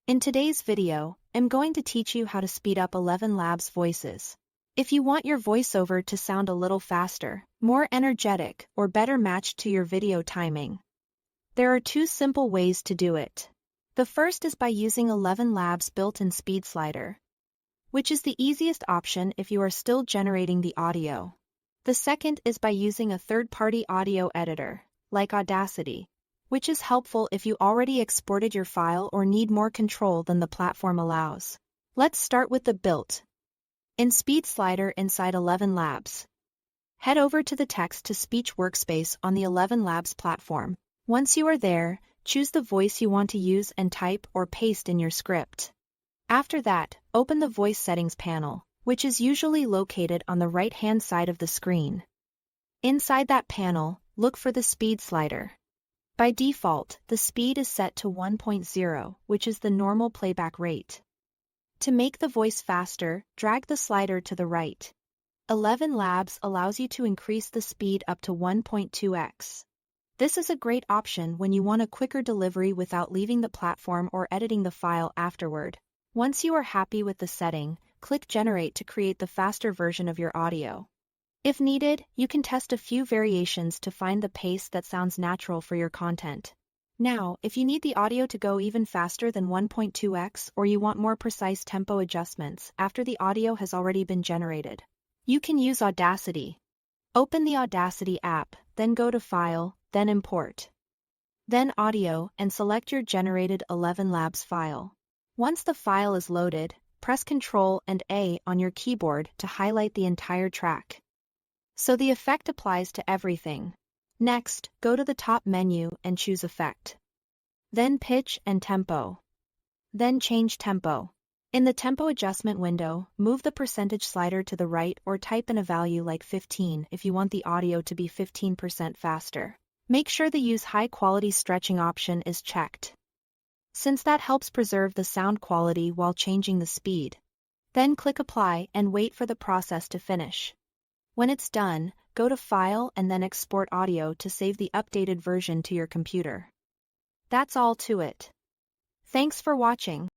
In today's video, I'm going to teach you how to speed up Elevenlabs voices. If you want your voiceover to sound a little faster, more energetic, or better matched to your video timing, there are two simple ways to do it. The first is by using Elevenlabs' built-in speed slider, which is the easiest option if you are still generating the audio. The second is by using a third-party audio editor, like Audacity, which is helpful if you already exported your file or need more control than the platform allows. Let's start with the built-in speed slider inside Elevenlabs. Head over to the text-to-speech workspace on the Elevenlabs platform. Once you are there, choose the voice you want to use and type or paste in your script. After that, open the voice settings panel, which is usually located on the right-hand side of the screen. Inside that panel, look for the speed slider. By default, the speed is set to 1.0, which is the normal playback rate. To make the voice faster, drag the slider to the right. Elevenlabs allows you to increase the speed up to 1.2x. This is a great option when you want a quicker delivery without leaving the platform or editing the file afterward. Once you are happy with the setting, click Generate to create the faster version of your audio. If needed, you can test a few variations to find the pace that sounds natural for your content. Now, if you need the audio to go even faster than 1.2x or you want more precise tempo adjustments after the audio has already been generated, you can use Audacity. Open the Audacity app, then go to File, then Import. Then Audio, and select your generated Elevenlabs file. Once the file is loaded, press Ctrl and A on your keyboard to highlight the entire track, so the effect applies to everything. Next, go to the top menu and choose Effect. Then Pitch and Tempo. Then change tempo. In the tempo adjustment window, move the percentage slider to the right or type in a value like 15 if you want the audio to be 15% faster. Make sure the Use High Quality Stretching option is checked, since that helps preserve the sound quality while changing the speed. Then click Apply and wait for the process to finish. When it's done, go to File and then Export Audio to save the updated version to your computer. That's all to it. Thanks for watching.